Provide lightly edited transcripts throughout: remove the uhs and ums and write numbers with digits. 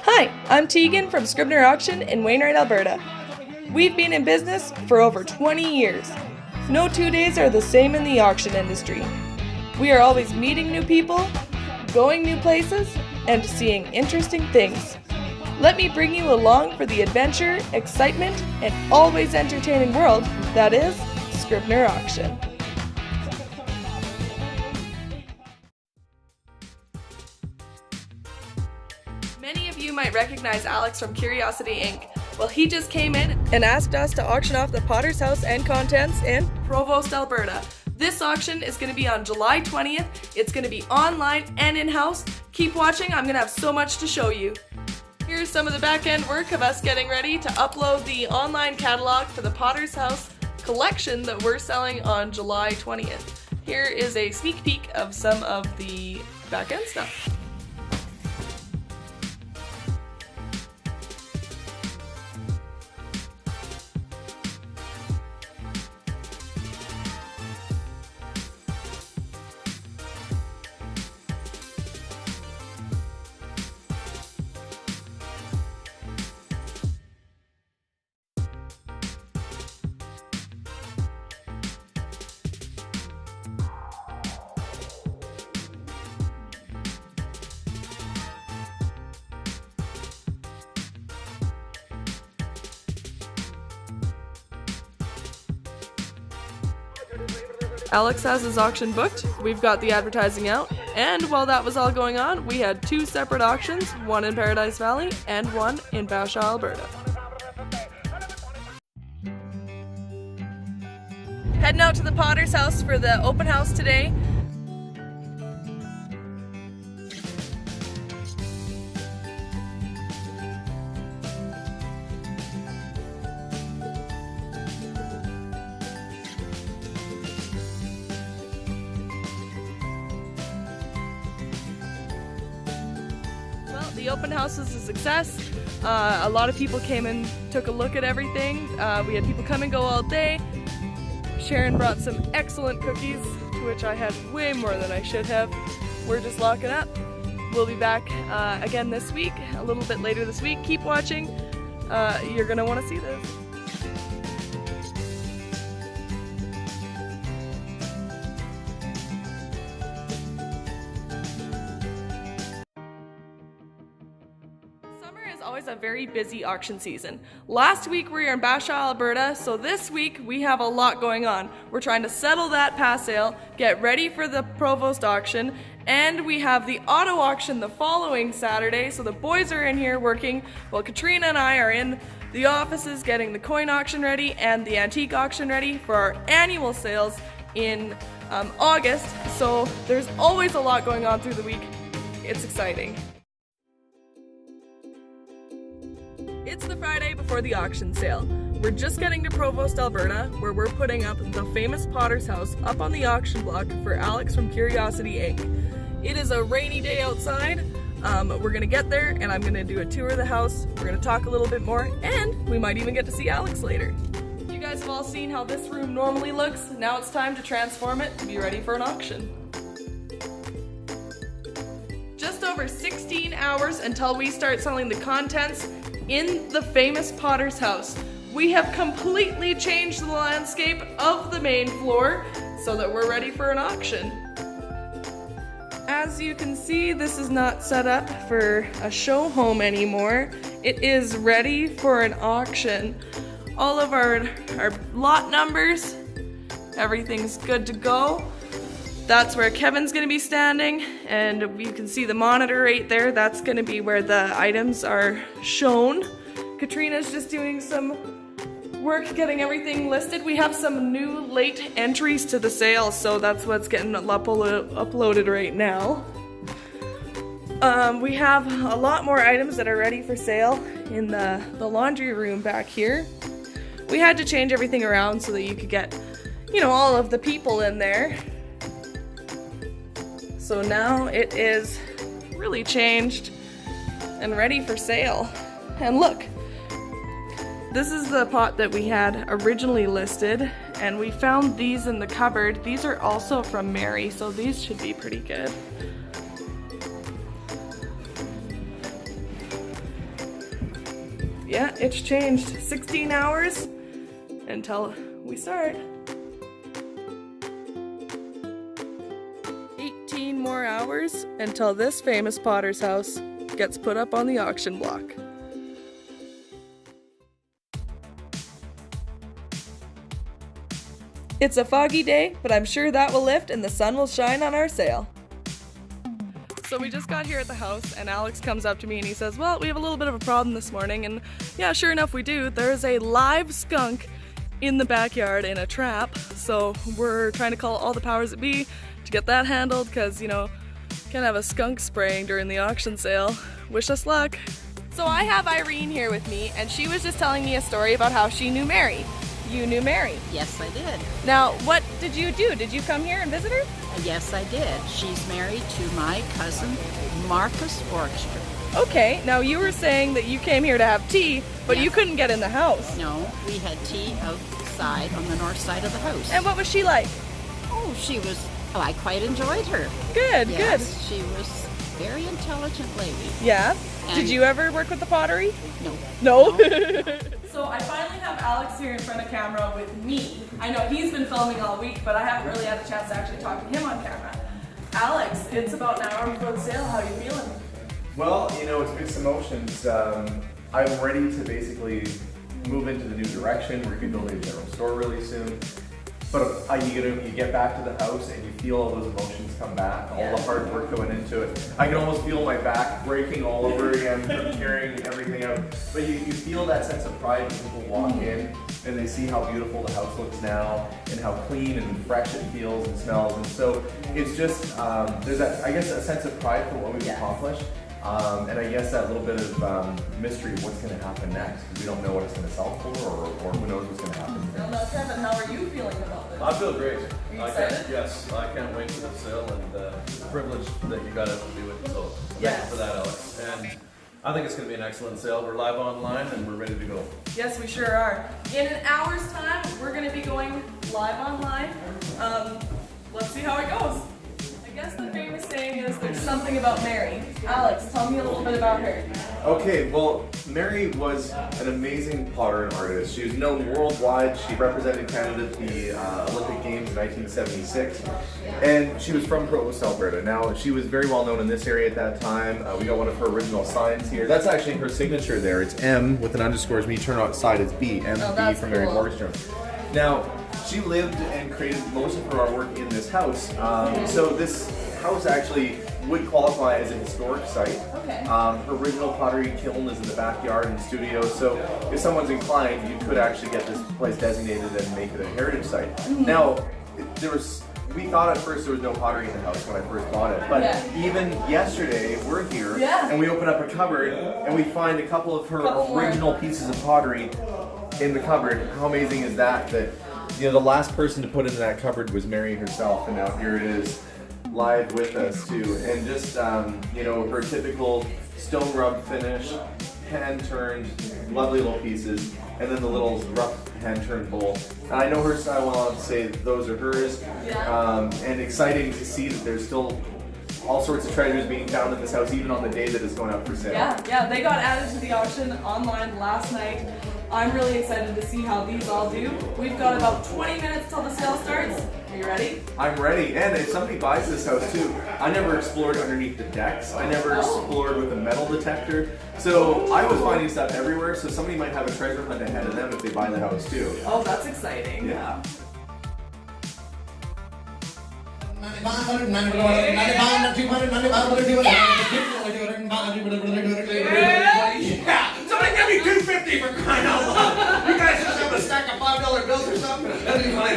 Hi, I'm Tegan from Scribner Auction in Wainwright, Alberta. We've been in business for over 20 years. No 2 days are the same in the auction industry. We are always meeting new people, going new places, and seeing interesting things. Let me bring you along for the adventure, excitement, and always entertaining world that is Scribner Auction. Many of you might recognize Alex from Curiosity Inc. Well, he just came in and asked us to auction off the Potter's House and contents in Provost, Alberta. This auction is going to be on July 20th. It's going to be online and in-house. Keep watching, I'm going to have so much to show you. Here's some of the back-end work of us getting ready to upload the online catalog for the Potter's House collection that we're selling on July 20th. Here is a sneak peek of some of the back-end stuff. Alex has his auction booked, we've got the advertising out, and while that was all going on, we had 2 separate auctions, one in Paradise Valley and one in Bashaw, Alberta. Heading out to the Potter's House for the open house today. The open house was a success. A lot of people came and took a look at everything. We had people come and go all day. Sharon brought some excellent cookies, to which I had way more than I should have. We're just locking up. We'll be back again this week, a little bit later this week. Keep watching. You're gonna want to see this. Always a very busy auction season. Last week we were in Bashaw, Alberta, so this week we have a lot going on. We're trying to settle that pass sale, get ready for the Provost auction, and we have the auto auction the following Saturday, so the boys are in here working while Katrina and I are in the offices getting the coin auction ready and the antique auction ready for our annual sales in August, so there's always a lot going on through the week. It's exciting. It's the Friday before the auction sale. We're just getting to Provost, Alberta, where we're putting up the famous Potter's House up on the auction block for Alex from Curiosity Inc. It is a rainy day outside. We're gonna get there and I'm gonna do a tour of the house. We're gonna talk a little bit more and we might even get to see Alex later. You guys have all seen how this room normally looks. Now it's time to transform it to be ready for an auction. Just over 16 hours until we start selling the contents in the famous Potter's House. We have completely changed the landscape of the main floor so that we're ready for an auction. As you can see, this is not set up for a show home anymore. It is ready for an auction. All of our lot numbers, everything's good to go. That's where Kevin's gonna be standing, and you can see the monitor right there. That's gonna be where the items are shown. Katrina's just doing some work getting everything listed. We have some new late entries to the sale, so that's what's getting uploaded right now. We have a lot more items that are ready for sale in the laundry room back here. We had to change everything around so that you could get, you know, all of the people in there. So now it is really changed and ready for sale. And look, this is the pot that we had originally listed, and we found these in the cupboard. These are also from Mary, so these should be pretty good. Yeah, it's changed. 16 hours until we start. 18 more hours until this famous potter's house gets put up on the auction block. It's a foggy day, but I'm sure that will lift and the sun will shine on our sale. So we just got here at the house and Alex comes up to me and he says, well, we have a little bit of a problem this morning. And yeah, sure enough we do. There's a live skunk in the backyard in a trap. So we're trying to call all the powers that be to get that handled because, you know, can't have a skunk spraying during the auction sale. Wish us luck. So I have Irene here with me and she was just telling me a story about how she knew Mary. You knew Mary? Yes, I did. Now, what did you do? Did you come here and visit her? Yes, I did. She's married to my cousin, Marcus Orkstra. Okay, now you were saying that you came here to have tea, but Yes. you couldn't get in the house. No, we had tea outside on the north side of the house. And what was she like? Oh, I quite enjoyed her. Good, Yes, she was a very intelligent lady. good. Yeah? And- Did you ever work with the pottery? No. No? So I finally have Alex here in front of camera with me. I know he's been filming all week, but I haven't really had a chance to actually talk to him on camera. Alex, it's about an hour before the sale. How are you feeling? Well, you know, it's mixed emotions. I'm ready to basically move into the new direction. We're going to build a general store really soon. But you get back to the house and you feel all those emotions come back, all the hard work going into it. I can almost feel my back breaking all over again from carrying everything out. But you feel that sense of pride when people walk in and they see how beautiful the house looks now and how clean and fresh it feels and smells. And so it's just, there's that, I guess, a sense of pride for what we've accomplished. And I guess that little bit of mystery of what's going to happen next, because we don't know what it's going to sell for, or who knows what's going to happen. I don't know, Kevin, how are you feeling about this? I feel great. Are you excited? Yes, I can't wait for the sale, and it's a privilege that you got us to do it. So thank you for that, Alex. And I think it's going to be an excellent sale. We're live online and we're ready to go. Yes, we sure are. In an hour's time, we're going to be going live online. Let's see how it goes. I guess the famous saying is there's something about Mary. Alex, tell me a little bit about her. Okay, well, Mary was an amazing potter and artist. She was known worldwide. She represented Canada at the Olympic Games in 1976, and she was from Provost Alberta. Now, she was very well known in this area at that time. We got one of her original signs here. That's actually her signature there. It's M with an underscore. When you turn outside, it's B. M B from Mary Borgstrom. Now, she lived and created most of her artwork in this house. So this house actually would qualify as a historic site. Okay. Her original pottery kiln is in the backyard and studio, so if someone's inclined, you could actually get this place designated and make it a heritage site. Mm-hmm. Now, we thought at first there was no pottery in the house when I first bought it, but even yesterday we're here and we open up a cupboard and we find a couple of her original pieces of pottery in the cupboard. How amazing is that? That, you know, the last person to put into that cupboard was Mary herself, and now here it is live with us too. And just you know, her typical stone rub finish, hand turned, lovely little pieces, and then the little rough hand turned bowl. And I know her style well enough to say that those are hers. And exciting to see that there's still all sorts of treasures being found in this house, even on the day that it's going up for sale. Yeah, they got added to the auction online last night. I'm really excited to see how these all do. We've got about 20 minutes till the sale starts. Are you ready? I'm ready. And if somebody buys this house too, I never explored underneath the decks. I never explored with a metal detector. So I was finding stuff everywhere. So somebody might have a treasure hunt ahead of them if they buy the house too. Oh, that's exciting. Yeah. Somebody give me $2.50 for crying out loud. You guys just have a stack of $5 bills or something? I just want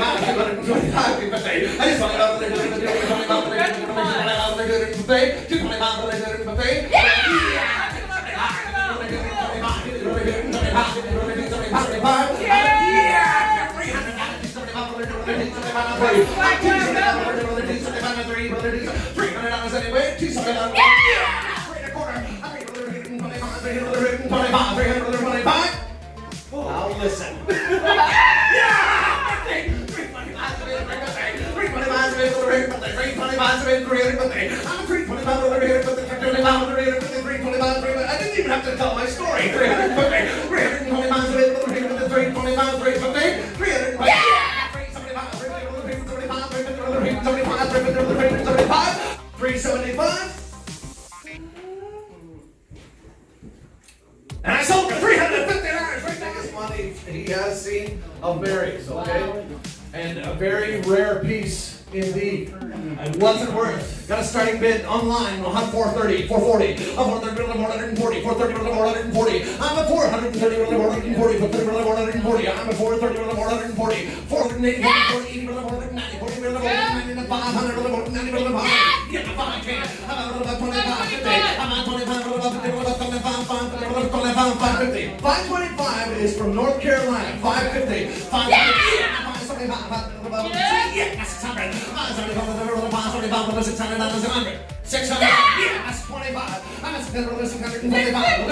Now listen. I didn't even have to tell my story. And I sold for $350 right now. This money he has seen of Mary's, okay? And a very rare piece indeed. And what's it worth? Got a starting bid online. We'll have 430, 440. I'm 430, 440, 430, 440. I'm at 430, 440, 430, 440. I'm at 430, 440, 480, 480, 490, 490, 500, 490, 500. Yeah, I can. I'm at 25, 50. I'm at 25, 550. 525 is from North Carolina. 550. 550. Yeah, that's 600. 600. Yeah, that's 25. I'm at 625. 635. I'm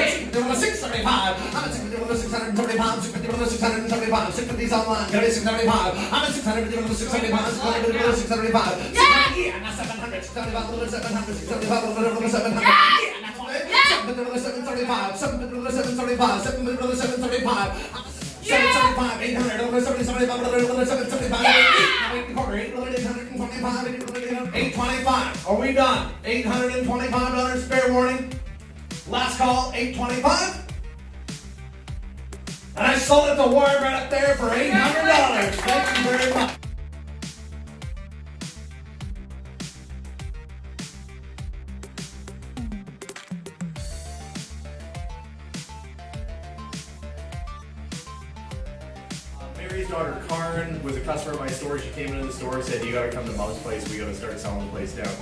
at 635. 675. 650's online. 675. I'm at 600. 675. 675. Yeah, that's 700. 700. 700. 700. Yeah, that's 735. 735. 735. 775, 800, 775, 775, 825. Are we done? $825, fair warning. Last call, $825. And I sold it to Warren right up there for $800. Thank you very much. Mary's daughter Karen was a customer at my store. She came into the store and said, "You got to come to Mom's place. We got to start selling the place down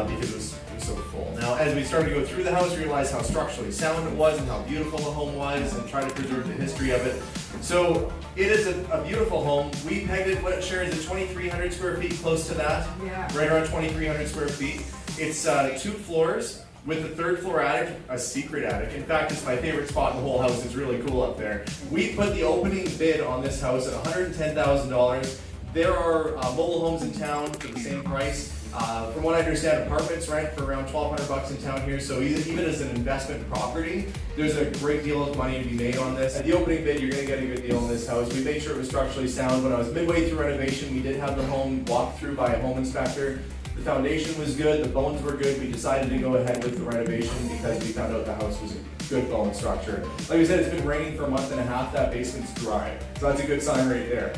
because it was so full." Now, as we started to go through the house, we realized how structurally sound it was and how beautiful the home was, and try to preserve the history of it. So it is a beautiful home. We pegged it. What Sharon is it? 2,300 square feet, close to that. Yeah. Right around 2,300 square feet. It's 2 floors. With the 3rd floor attic, a secret attic. In fact, it's my favorite spot in the whole house. It's really cool up there. We put the opening bid on this house at $110,000. There are mobile homes in town for the same price. From what I understand, apartments rent for around $1,200 in town here. So even as an investment property, there's a great deal of money to be made on this. At the opening bid, you're going to get a good deal on this house. We made sure it was structurally sound. When I was midway through renovation, we did have the home walked through by a home inspector. The foundation was good, the bones were good. We decided to go ahead with the renovation because we found out the house was a good bone structure. Like I said, it's been raining for a month and a half. That basement's dry. So that's a good sign right there.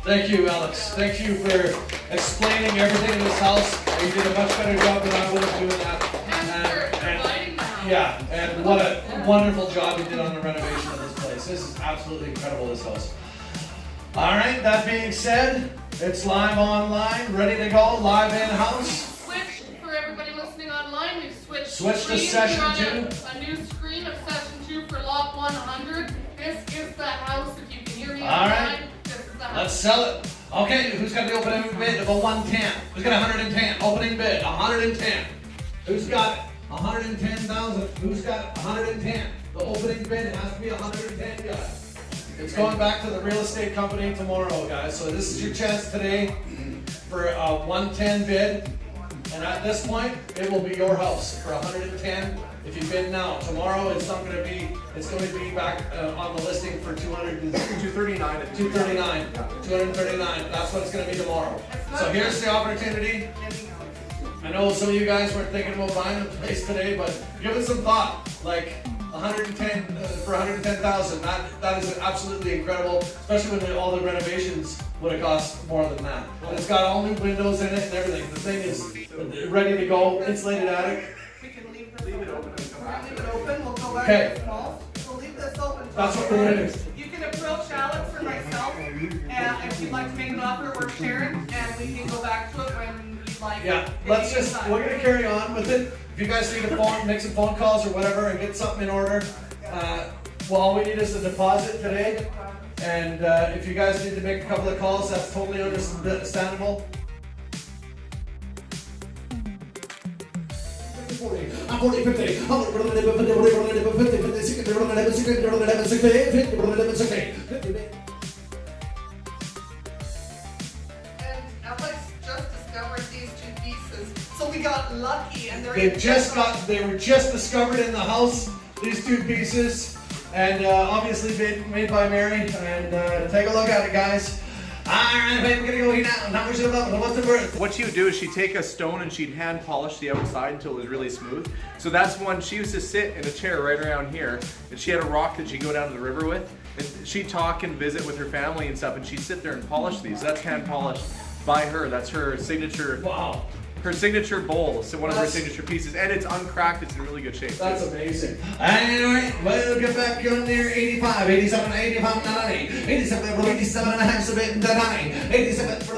Thank you, Alex. Thank you for explaining everything in this house. You did a much better job than I would have doing that. And what a wonderful job you did on the renovation of this place. This is absolutely incredible, this house. All right, that being said, it's live online, ready to go, live in-house. Switched for everybody listening online. We've Switch to session 2. A new screen of session 2 for lot 100. This is the house. If you can hear me All online, right. this is the house. Let's sell it. Okay, who's got the opening bid of a 110? Who's got 110? Opening bid, 110. Who's got 110,000? Who's got 110? The opening bid has to be 110, guys. It's going back to the real estate company tomorrow, guys. So this is your chance today for a 110 bid. And at this point, it will be your house for 110. If you bid now, tomorrow it's not going to be. It's going to be back on the listing for 239. 239. 239. That's what it's going to be tomorrow. So here's the opportunity. I know some of you guys weren't thinking about buying the place today, but give it some thought. Like 110 for 110,000. That is absolutely incredible, especially when all the renovations would have cost more than that. It's got all new windows in it and everything. The thing is ready to go. Insulated attic. We can leave it open. Leave it open. We'll go back Okay. to small. We'll leave this open. That's what we're gonna do. You can approach Alex or myself, and if you'd like to make an offer, or Sharon, and we can go back to it when you'd like. Yeah, if let's you just, decide. we're gonna carry on with it. If you guys need to make some phone calls or whatever and get something in order, well, all we need is a deposit today. And if you guys need to make a couple of calls, that's totally understandable. I'm 40, 50. I'm 50, 50, 50. And Alex just discovered these 2 pieces, so we got lucky, and They were just discovered in the house, these 2 pieces. And obviously made by Mary. And take a look at it, guys. Alright, babe, we're gonna go here now. How much is it about? What's it worth? What she would do is she'd take a stone and she'd hand polish the outside until it was really smooth. So that's one she used to sit in a chair right around here, and she had a rock that she'd go down to the river with, and she'd talk and visit with her family and stuff, and she'd sit there and polish these. That's hand polished by her. That's her signature. Wow. Her signature bowl, so one of her signature pieces, and it's uncracked. It's in really good shape. That's amazing. Alright, we'll get back on there. 85, 87, 85, 90, 87, 87 and a half, 7, 90, 87, 87,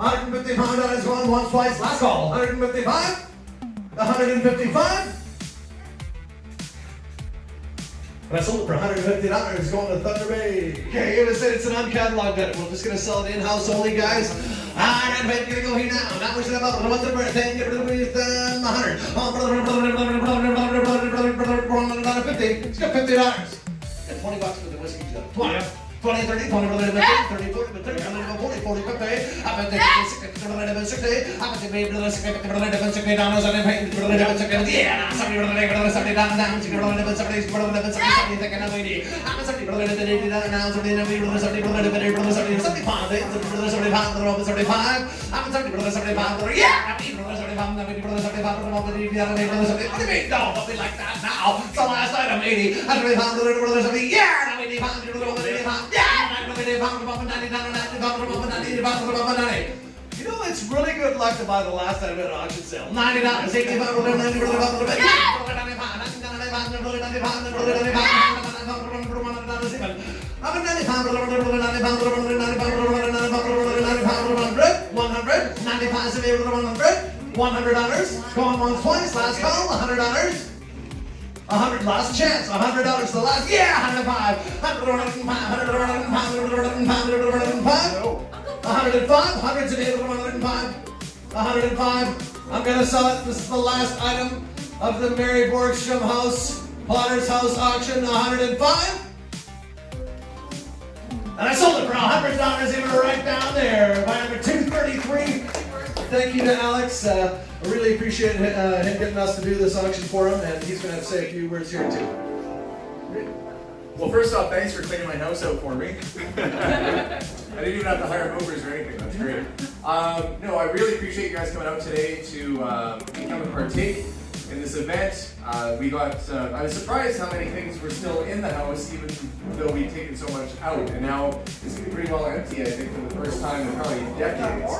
$155 going once, twice, last call. 155, 155. And I sold it for $150 going to Thunder Bay. Okay, it said it's an uncatalogued item. We're just gonna sell it in-house only, guys. Alright, I'm gonna go here now. Now we're about what's the birthday? Get rid of it 100. It's got $50. Got $20 for the whiskey jug. 20, 20, 30, 20, 30, 30, 40, 30, 40, 40, 50. I'm gonna take 60, 60, I'm gonna take maybe $60, $60, and then pay $60. Yeah, $70, $70 down, $70, thinking of 80. I'm $70, $80 now, $70, $70, $75, $75. I'm $70, $75. Yeah, $75, no, don't be like that now. It's the last item, 80. $75, yeah, you know, it's really good luck to buy the last item at an auction sale. $90, $100, going once, twice, last call, $100. 100, last chance, $100 the last, yeah, 105, 105, 100's available, 105, 105. I'm gonna sell it. This is the last item of the Mary Borgstrom House, Potter's House auction, 105. And I sold it for $100, even right down there, by number 233. Thank you to Alex. I really appreciate him getting us to do this auction for him, and he's going to say a few words here too. Great. Well, first off, thanks for cleaning my house out for me. I didn't even have to hire movers or anything. That's great. No, I really appreciate you guys coming out today to come and partake in this event. I was surprised how many things were still in the house, even though we'd taken so much out. And now it's going to be pretty well empty, I think, for the first time in probably decades.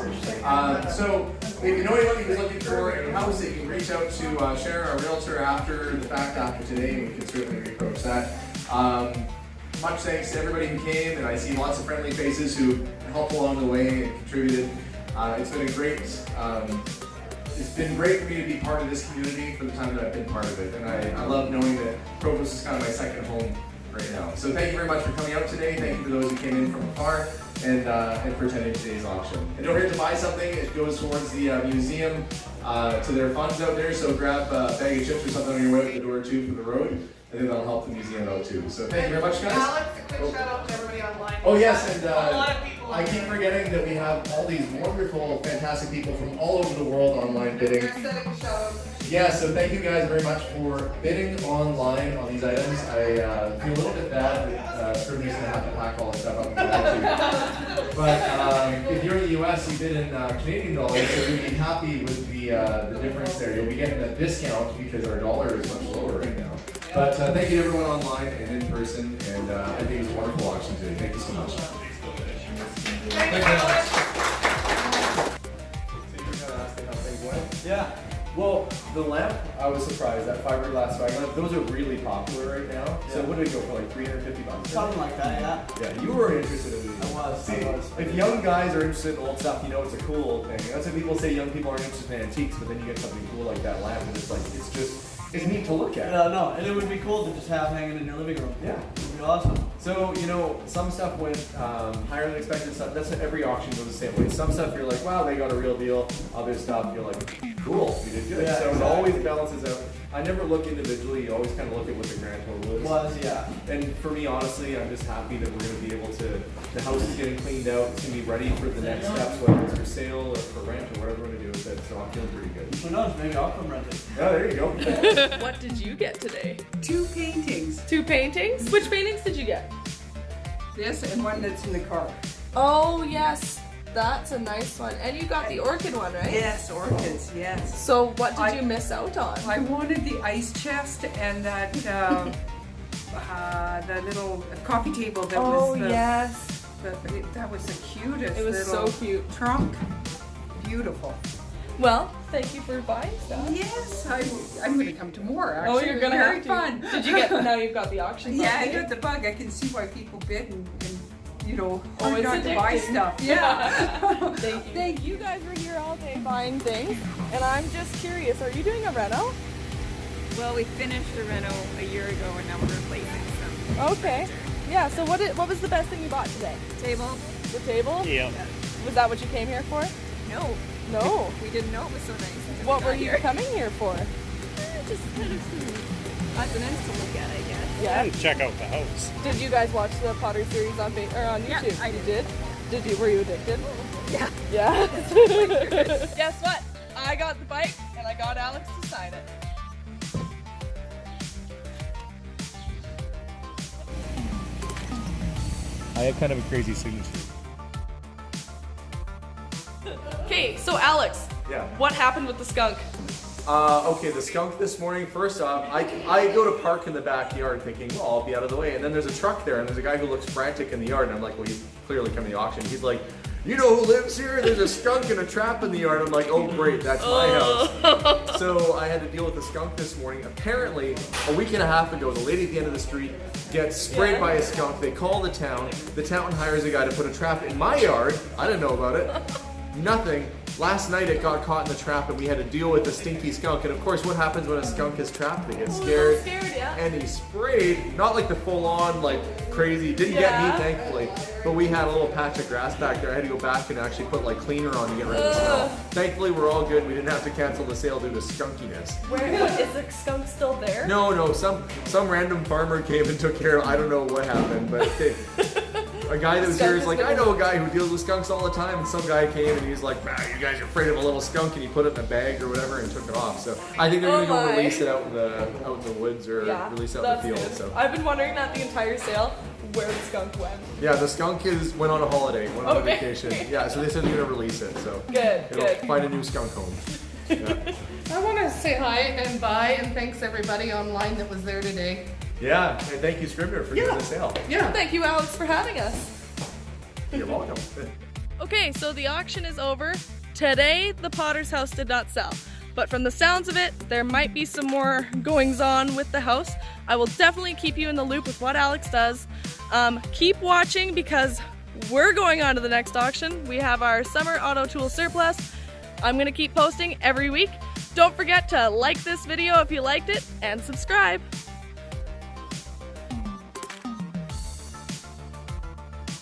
So if you know anyone who's looking for a house, that you can reach out to Sharon, our realtor, after the fact, after today, and we can certainly reapproach that. Much thanks to everybody who came, and I see lots of friendly faces who helped along the way and contributed. It's been great for me to be part of this community for the time that I've been part of it, and I love knowing that Provost is kind of my second home right now. So thank you very much for coming out today. Thank you for those who came in from afar, and for attending today's auction. And don't forget to buy something. It goes towards the museum, to their funds out there, so grab a bag of chips or something on your way out the door too for the road. I think that'll help the museum out too. So thank you very much, guys. Alex, a quick shout out to everybody online. Oh yes, and a lot of people I keep forgetting that we have all these wonderful, fantastic people from all over the world online bidding. They're setting a show. Yeah, so thank you guys very much for bidding online on these items. I feel a little bit bad that Scribner's gonna have to pack all this stuff up and go out too. But if you're in the US, you bid in Canadian dollars, so you'll be happy with the difference there. You'll be getting a discount because our dollar is much lower right now. But thank you to everyone online and in person, and I think it was a wonderful auction today. Thank you so much. Thank you, Alex. Yeah. Well, the lamp, I was surprised. That fiberglass swag lamp, those are really popular right now. So what did it go for, like $350? Something like that, yeah. Yeah, you were interested in these. I was. See, if young guys are interested in old stuff, you know it's a cool old thing. That's when people say young people aren't interested in antiques, but then you get something cool like that lamp, and it's like, it's neat to look at. No, and it would be cool to just have hanging in your living room. Yeah. It would be awesome. So, you know, some stuff went higher than expected. That's every auction goes the same way. Some stuff you're like, wow, they got a real deal. Other stuff you're like, cool, you did good. Yeah, so exactly. it always balances out. I never look individually. You always kind of look at what the grand total is. Yeah. And for me, honestly, I'm just happy that we're going to be able to, the house is getting cleaned out. It's going to be ready for the next steps, whether it's for sale or for rent or whatever we're going to do with it. So I'm feeling pretty good. Who knows? Maybe I'll come rent it. Yeah, there you go. What did you get today? 2 paintings. 2 paintings? Which paintings did you get? This and one that's in the car. Oh yes, that's a nice one. And you got the orchid one, right? Yes, orchids, yes. So what did you miss out on? I wanted the ice chest and that the little coffee table that was the, yes. that was the cutest. It was so little cute. Trunk. Beautiful. Well, thank you for buying stuff. Yes, I'm going to come to more actually. Oh, you're gonna Very have to. fun. Did you get? Now you've got the auction. Yeah, I bug, got the bug. I can see why people bid and you know, Oh, hard it's not to buy addicting. stuff. Yeah. Thank you. Thank you. Guys were here all day buying things, and I'm just curious. Are you doing a reno? Well, we finished the reno a year ago, and now we're replacing some. Okay. Yeah. So what was the best thing you bought today? Table? The table? Yeah. Was that what you came here for? No. No. We didn't know it was so nice. until What we were got you here. coming here for? Just kind of some odds and ends to look at, I guess. Yeah. Check out the house. Did you guys watch the Potter series on on YouTube? Yeah, I did. Did you? Were you addicted? Yeah. Yeah. Guess what? I got the bike and I got Alex to sign it. I have kind of a crazy signature. Okay, so Alex, Yeah. what happened with the skunk? Okay, the skunk this morning, first off, I go to park in the backyard thinking, well, I'll be out of the way. And then there's a truck there, and there's a guy who looks frantic in the yard. And I'm like, well, he's clearly coming to the auction. He's like, you know who lives here? There's a skunk and a trap in the yard. I'm like, oh, great, that's my house. So I had to deal with the skunk this morning. Apparently, a week and a half ago, the lady at the end of the street gets sprayed by a skunk. They call the town. The town hires a guy to put a trap in my yard. I didn't know about it. Nothing. Last night it got caught in the trap and we had to deal with the stinky skunk. And of course, what happens when a skunk is trapped? They get scared. Yeah. And he sprayed, not like the full-on, like crazy. Didn't get me, thankfully. But we had a little patch of grass back there. I had to go back and actually put like cleaner on to get rid of the smell. Thankfully, we're all good. We didn't have to cancel the sale due to skunkiness. Is the skunk still there? No, some random farmer came and took care of. I don't know what happened, but a guy that was here is like, I know a guy who deals with skunks all the time, and some guy came and he's like, man, you guys are afraid of a little skunk, and he put it in a bag or whatever and took it off. So I think they're gonna go release it out in the woods or release it out in the field. Good. So I've been wondering that the entire sale where the skunk went. yeah, the skunk went on a holiday, went on a vacation. Yeah, so they said they're gonna release it. So it'll find a new skunk home. Yeah. I want to say hi and bye and thanks everybody online that was there today. Yeah, and thank you, Scribner, for doing the sale. Yeah. Thank you, Alex, for having us. You're welcome. Okay, so the auction is over. Today, the Potter's house did not sell. But from the sounds of it, there might be some more goings on with the house. I will definitely keep you in the loop with what Alex does. Keep watching because we're going on to the next auction. We have our summer auto tool surplus. I'm gonna keep posting every week. Don't forget to like this video if you liked it and subscribe.